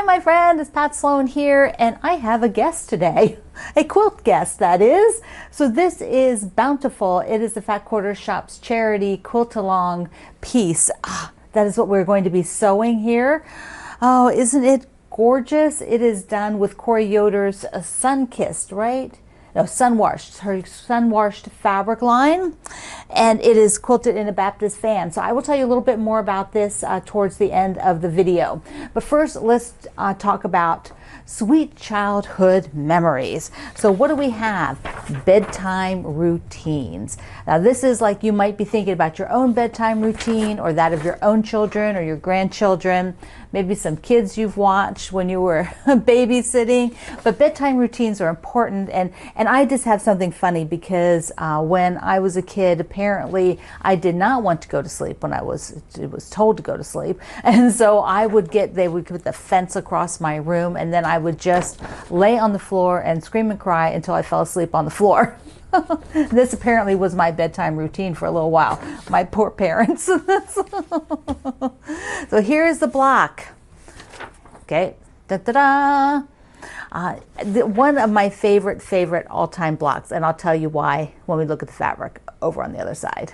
Hi, my friend, it's Pat Sloan here, and I have a guest today, a quilt guest, that is. So this is Bountiful. It is the Fat Quarter Shop's charity quilt-along piece. That is what we're going to be sewing here. Oh, isn't it gorgeous? It is done with Corey Yoder's Sun-Kissed, right? No, Sun-Washed, her Sun-Washed fabric line, and it is quilted in a Baptist fan. So I will tell you a little bit more about this towards the end of the video. But first, let's talk about sweet childhood memories. So what do we have? Bedtime routines. Now this is like you might be thinking about your own bedtime routine or that of your own children or your grandchildren, maybe some kids you've watched when you were babysitting. But bedtime routines are important, and I just have something funny because when I was a kid, apparently I did not want to go to sleep when it was told to go to sleep, and so they would put the fence across my room, and then I would just lay on the floor and scream and cry until I fell asleep on the floor. This apparently was my bedtime routine for a little while. My poor parents. So here's the block. Okay. Da-da-da. One of my favorite all-time blocks, and I'll tell you why when we look at the fabric over on the other side.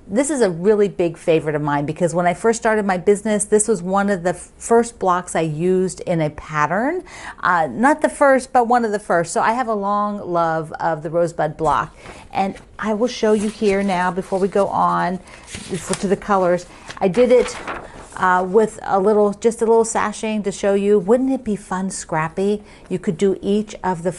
This is a really big favorite of mine because when I first started my business, this was one of the first blocks I used in a pattern. Not the first, but one of the first. So I have a long love of the Rosebud block. And I will show you here now before we go on to the colors. I did it with just a little sashing to show you. Wouldn't it be fun, scrappy? You could do each of the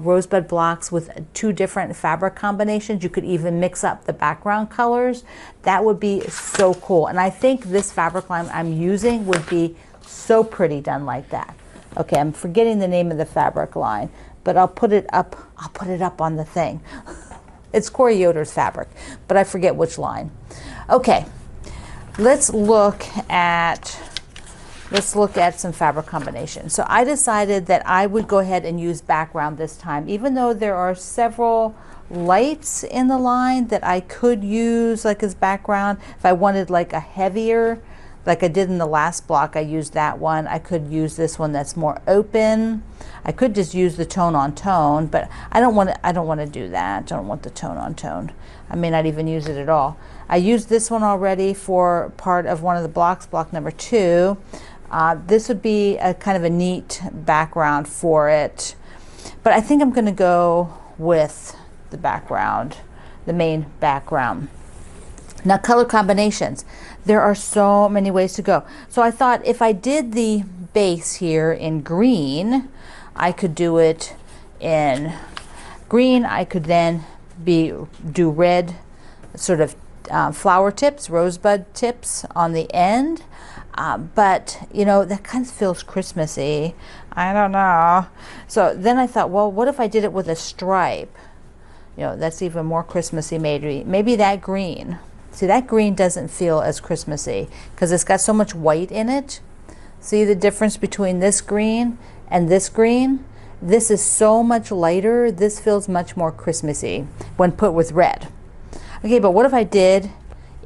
Rosebud blocks with 2 different fabric combinations. You could even mix up the background colors. That would be so cool. And I think this fabric line I'm using would be so pretty done like that. Okay, I'm forgetting the name of the fabric line, but I'll put it up on the thing. It's Corey Yoder's fabric, but I forget which line. Okay. Let's look at some fabric combinations. So I decided that I would go ahead and use background this time, even though there are several lights in the line that I could use like as background. If I wanted like a heavier, like I did in the last block, I used that one. I could use this one that's more open. I could just use the tone on tone, but I don't want to do that. I don't want the tone on tone. I may not even use it at all. I used this one already for part of one of the blocks, block number 2. This would be a kind of a neat background for it, but I think I'm going to go with the background, the main background. Now, color combinations. There are so many ways to go. So I thought if I did the base here in green, I could do it in green. I could then do red sort of flower tips, rosebud tips on the end. But, you know, that kind of feels Christmassy. I don't know. So then I thought, well, what if I did it with a stripe? You know, that's even more Christmassy maybe. Maybe that green. See, that green doesn't feel as Christmassy because it's got so much white in it. See the difference between this green and this green? This is so much lighter. This feels much more Christmassy when put with red. Okay, but what if I did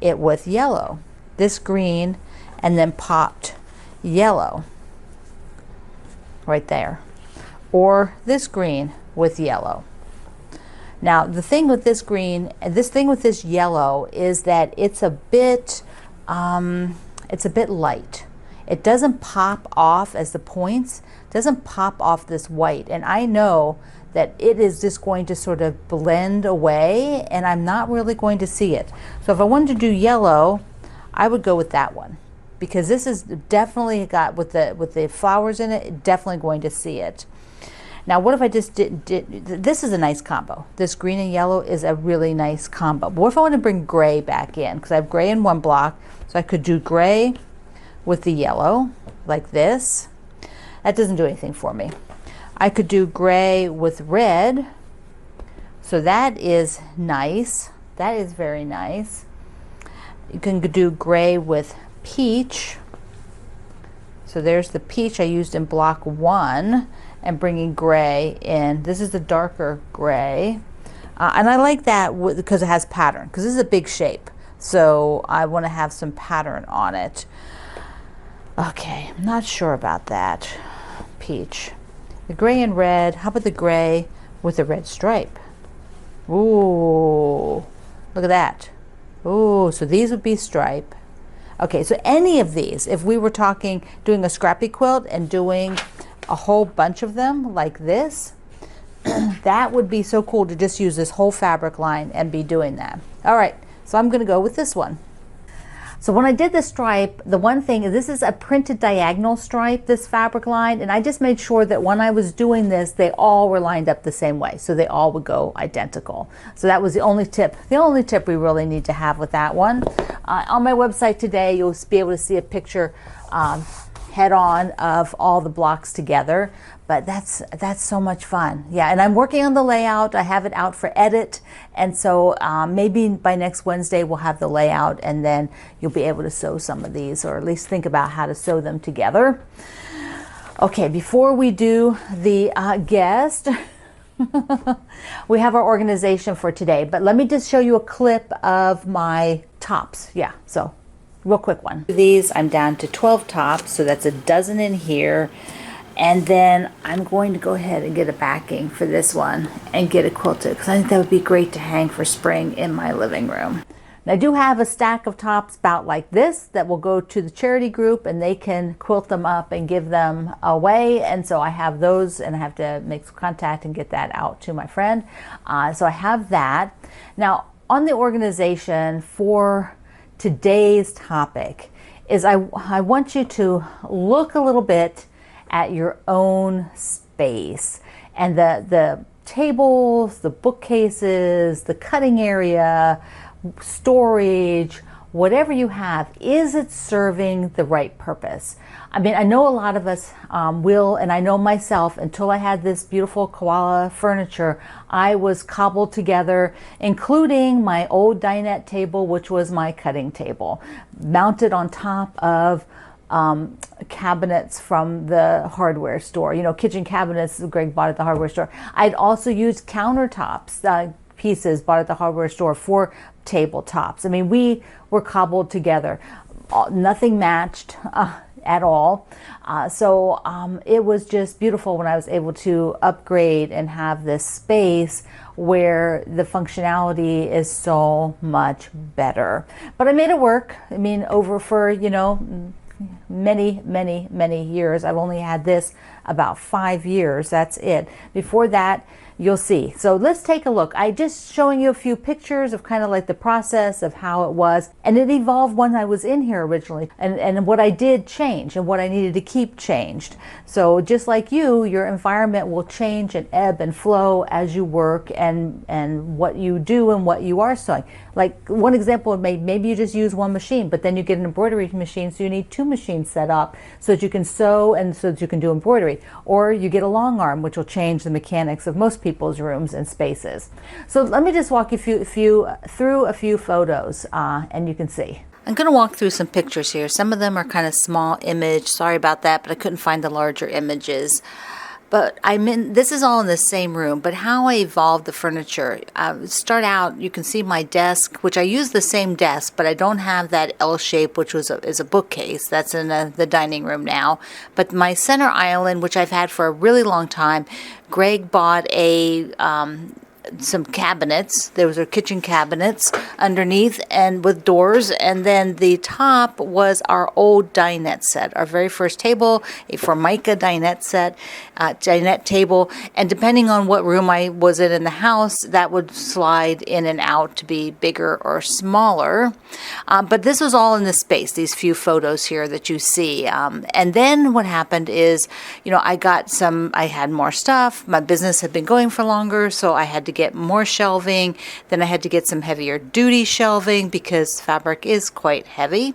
it with yellow? This green and then popped yellow right there. Or this green with yellow. Now, the thing with this green, with this yellow is that it's a bit light. It doesn't pop off as the points, doesn't pop off this white. And I know that it is just going to sort of blend away and I'm not really going to see it. So if I wanted to do yellow, I would go with that one because this is definitely got, with the flowers in it, definitely going to see it. Now, what if I just did this is a nice combo. This green and yellow is a really nice combo. But what if I want to bring gray back in? Because I have gray in one block, so I could do gray with the yellow, like this. That doesn't do anything for me. I could do gray with red, so that is nice. That is very nice. You can do gray with peach. So there's the peach I used in block 1. And bringing gray in. This is the darker gray. And I like that because it has pattern, because this is a big shape. So I want to have some pattern on it. Okay, I'm not sure about that. Peach. The gray and red. How about the gray with the red stripe? Ooh, look at that. Ooh, so these would be stripe. Okay, so any of these, if we were doing a scrappy quilt and doing a whole bunch of them like this, that would be so cool to just use this whole fabric line and be doing that. All right, so I'm gonna go with this one. So when I did the stripe, the one thing is this is a printed diagonal stripe, this fabric line, and I just made sure that when I was doing this, they all were lined up the same way, so they all would go identical. So that was the only tip we really need to have with that one. On my website today, you'll be able to see a picture head on of all the blocks together, but that's so much fun. Yeah, and I'm working on the layout. I have it out for edit, and so maybe by next Wednesday we'll have the layout, and then you'll be able to sew some of these, or at least think about how to sew them together. Okay, before we do the guest, we have our organization for today, but let me just show you a clip of my tops. Yeah, so real quick one. These, I'm down to 12 tops, so that's a dozen in here. And then I'm going to go ahead and get a backing for this one and get it quilted, because I think that would be great to hang for spring in my living room. And I do have a stack of tops about like this that will go to the charity group, and they can quilt them up and give them away. And so I have those, and I have to make some contact and get that out to my friend. So I have that. Now on the organization for today's topic is I want you to look a little bit at your own space and the tables, the bookcases, the cutting area, storage, whatever you have, is it serving the right purpose? I mean, I know a lot of us will, and I know myself, until I had this beautiful koala furniture, I was cobbled together, including my old dinette table, which was my cutting table, mounted on top of cabinets from the hardware store, you know, kitchen cabinets Greg bought at the hardware store. I'd also used countertops, pieces bought at the hardware store for tabletops. I mean, we were cobbled together. Nothing matched at all. So it was just beautiful when I was able to upgrade and have this space where the functionality is so much better. But I made it work. I mean, over for, you know, many years. I've only had this about 5 years. That's it. Before that, you'll see. So let's take a look. I just showing you a few pictures of kind of like the process of how it was, and it evolved when I was in here originally, and what I did change and what I needed to keep changed. So just like you, your environment will change and ebb and flow as you work and what you do and what you are sewing. Like one example, maybe you just use one machine, but then you get an embroidery machine, so you need 2 machines set up so that you can sew and so that you can do embroidery. Or you get a long arm, which will change the mechanics of most people's rooms and spaces. So let me just walk you through a few photos, and you can see. I'm going to walk through some pictures here. Some of them are kind of small image. Sorry about that, but I couldn't find the larger images. But this is all in the same room, but how I evolved the furniture. Start out, you can see my desk, which I use the same desk, but I don't have that L shape, which is a bookcase. That's in the dining room now. But my center island, which I've had for a really long time, Greg bought some cabinets. There was our kitchen cabinets underneath and with doors, and then the top was our old dinette set, our very first table, a Formica dinette set, dinette table, and depending on what room I was in the house, that would slide in and out to be bigger or smaller. But this was all in the space, these few photos here that you see. And then what happened is, you know, I had more stuff. My business had been going for longer, so I had to get more shelving. Then I had to get some heavier duty shelving because fabric is quite heavy.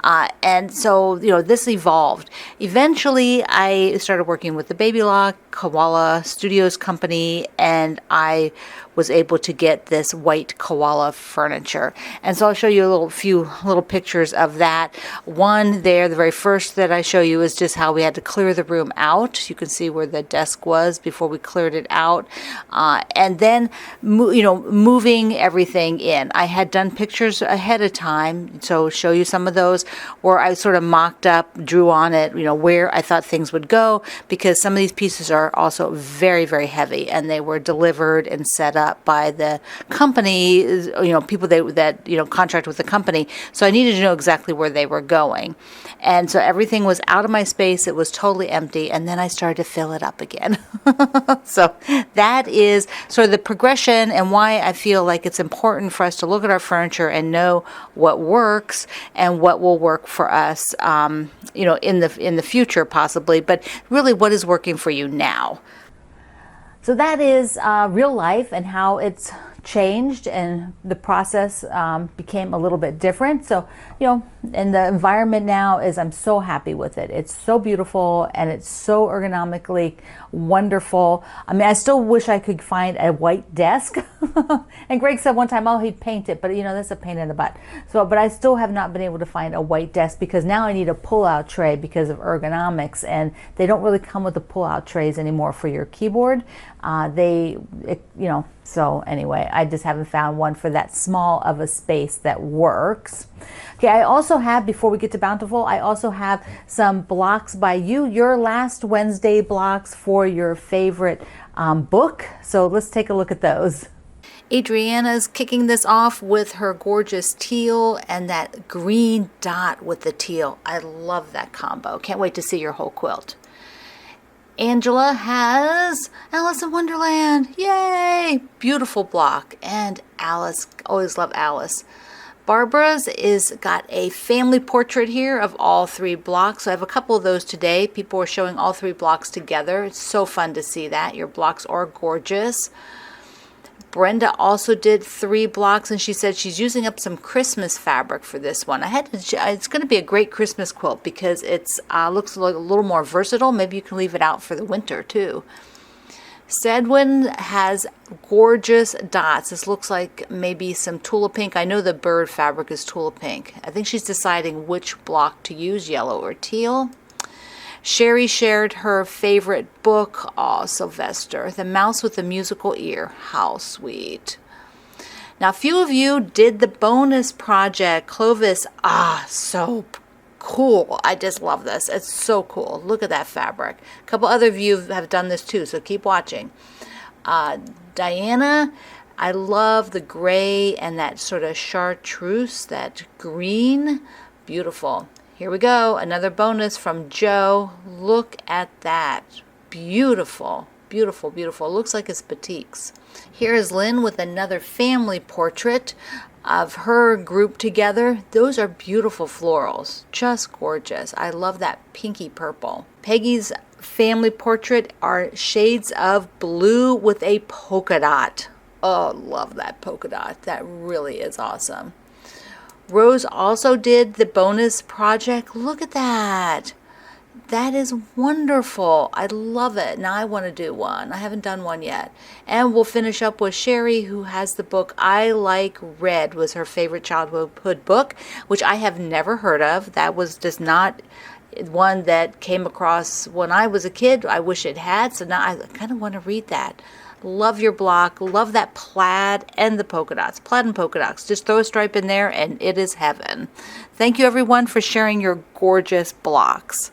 And so, you know, this evolved. Eventually, I started working with the baby lock, Koala Studios company, and I was able to get this white koala furniture. And so I'll show you a few little pictures of that. One there, the very first that I show you, is just how we had to clear the room out. You can see where the desk was before we cleared it out. And then, moving everything in. I had done pictures ahead of time, so show you some of those where I sort of mocked up, drew on it, where I thought things would go, because some of these pieces are also very, very heavy, and they were delivered and set up by the company, people that contract with the company. So I needed to know exactly where they were going. And so everything was out of my space. It was totally empty. And then I started to fill it up again. So that is sort of the progression, and why I feel like it's important for us to look at our furniture and know what works and what will work for us, in the future possibly, but really what is working for you now. So that is real life and how it's changed, and the process became a little bit different. So, and the environment now is, I'm so happy with it. It's so beautiful, and it's so ergonomically wonderful. I mean, I still wish I could find a white desk. And Greg said one time, he'd paint it, but that's a pain in the butt. So, but I still have not been able to find a white desk, because now I need a pull-out tray because of ergonomics, and they don't really come with the pull-out trays anymore for your keyboard. So anyway, I just haven't found one for that small of a space that works. Okay, I also have, before we get to Bountiful, I also have some blocks by you, your last Wednesday blocks for your favorite book. So let's take a look at those. Adriana's kicking this off with her gorgeous teal and that green dot with the teal. I love that combo. Can't wait to see your whole quilt. Angela has Alice in Wonderland. Yay! Beautiful block. And Alice, always love Alice. Barbara's is got a family portrait here of all 3 blocks. So I have a couple of those today. People are showing all 3 blocks together. It's so fun to see that. Your blocks are gorgeous. Brenda also did 3 blocks, and she said she's using up some Christmas fabric for this one. It's going to be a great Christmas quilt because it's looks like a little more versatile. Maybe you can leave it out for the winter too. Sedwin has gorgeous dots. This looks like maybe some Tula Pink. I know the bird fabric is Tula Pink. I think she's deciding which block to use, yellow or teal. Sherry shared her favorite book, Sylvester, The Mouse with the Musical Ear. How sweet. Now, a few of you did the bonus project. Clovis, so cool. I just love this. It's so cool. Look at that fabric. A couple other of you have done this too, so keep watching. Diana, I love the gray and that sort of chartreuse, that green. Beautiful. Here we go, another bonus from Joe. Look at that. Beautiful, beautiful, beautiful. Looks like it's batiks. Here is Lynn with another family portrait of her group together. Those are beautiful florals, just gorgeous. I love that pinky purple. Peggy's family portrait are shades of blue with a polka dot. Oh, love that polka dot. That really is awesome. Rose also did the bonus project. Look at that. That is wonderful. I love it. Now I want to do one. I haven't done one yet. And we'll finish up with Sherry, who has the book I Like Red, was her favorite childhood book, which I have never heard of. That was just not one that came across when I was a kid. I wish it had. So now I kind of want to read that. Love your block. Love that plaid and the polka dots. Plaid and polka dots. Just throw a stripe in there and it is heaven. Thank you everyone for sharing your gorgeous blocks.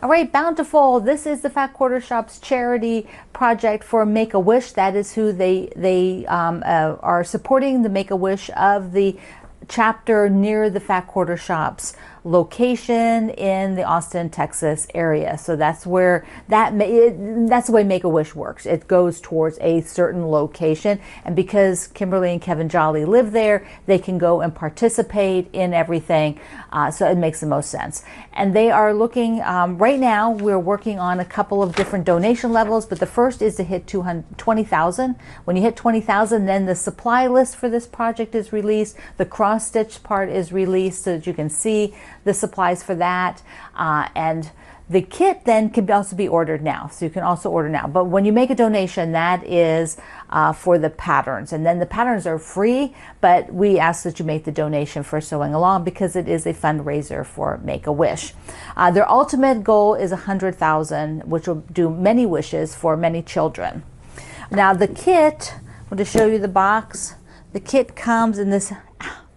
All right, Bountiful. This is the Fat Quarter Shop's charity project for Make-A-Wish. That is who they are supporting, the Make-A-Wish of the chapter near the Fat Quarter Shop's location in the Austin, Texas area. So that's where that's the way Make-A-Wish works. It goes towards a certain location, and because Kimberly and Kevin Jolly live there, they can go and participate in everything. So it makes the most sense. And they are looking right now. We're working on a couple of different donation levels, but the first is to hit 20,000. When you hit 20,000, then the supply list for this project is released. The cross-stitch part is released so that you can see the supplies for that, and The kit then can also be ordered now, so you can also order now. But when you make a donation, that is for the patterns, and then the patterns are free, but we ask that you make the donation for Sewing Along because it is a fundraiser for Make-A-Wish. Their ultimate goal is 100,000, which will do many wishes for many children. Now the kit, I'll just show you the box. The kit comes in this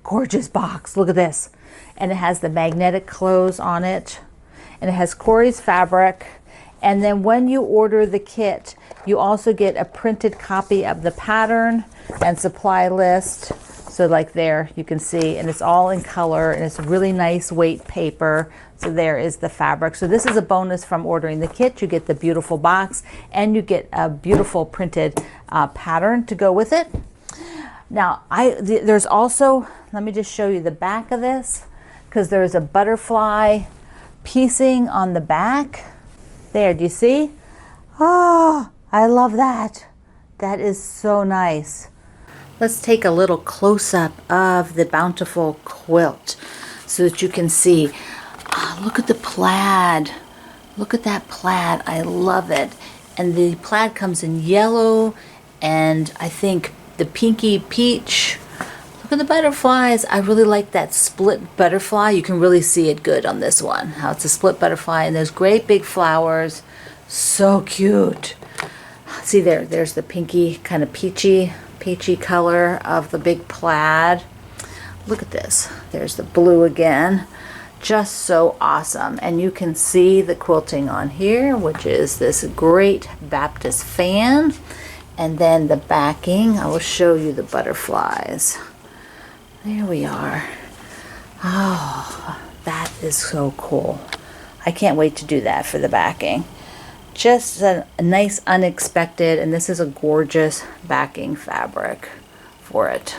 gorgeous box. Look at this. And it has the magnetic close on it. And it has Corey's fabric. And then when you order the kit, you also get a printed copy of the pattern and supply list. So like there, you can see, and it's all in color, and it's really nice weight paper. So there is the fabric. So this is a bonus from ordering the kit. You get the beautiful box, and you get a beautiful printed pattern to go with it. Now, there's also, let me just show you the back of this, because there's a butterfly piecing on the back. There, do you see? Oh, I love that. That is so nice. Let's take a little close-up of the Bountiful quilt so that you can see. Oh, look at the plaid. Look at that plaid. I love it. And the plaid comes in yellow and I think the pinky peach. Look at the butterflies. I really like that split butterfly. You can really see it good on this one. How it's a split butterfly and those great big flowers. So cute. See there's the pinky kind of peachy color of the big plaid. Look at this. There's the blue again. Just so awesome. And you can see the quilting on here, which is this great Baptist fan. And then the backing, I will show you the butterflies. There we are. Oh, that is so cool. I can't wait to do that for the backing. Just a nice unexpected, and this is a gorgeous backing fabric for it.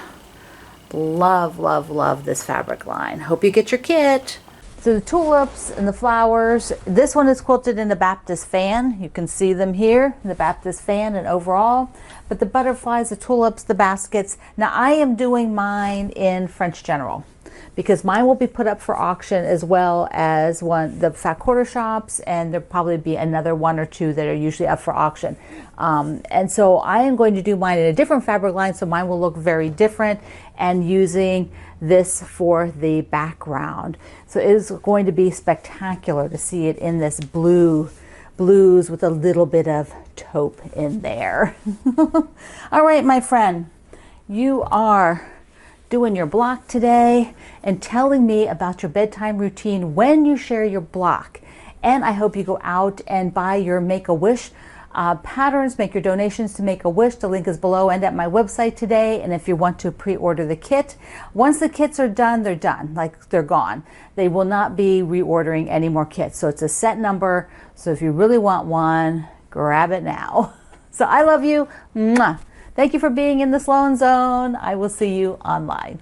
Love, love, love this fabric line. Hope you get your kit. So the tulips and the flowers, this one is quilted in the Baptist fan. You can see them here, the Baptist fan and overall. But the butterflies, the tulips, the baskets. Now I am doing mine in French General because mine will be put up for auction as well as the fat quarter shops, and there'll probably be another one or two that are usually up for auction. And so I am going to do mine in a different fabric line, so mine will look very different, and using this for the background. So it is going to be spectacular to see it in this blues with a little bit of taupe in there. All right, my friend, you are doing your block today and telling me about your bedtime routine when you share your block. And I hope you go out and buy your Make-A-Wish patterns, make your donations to Make-A-Wish. The link is below and at my website today. And if you want to pre-order the kit, once the kits are done, they're done, like they're gone. They will not be reordering any more kits. So it's a set number. So if you really want one, grab it now. So I love you. Mwah. Thank you for being in the Sloan Zone. I will see you online.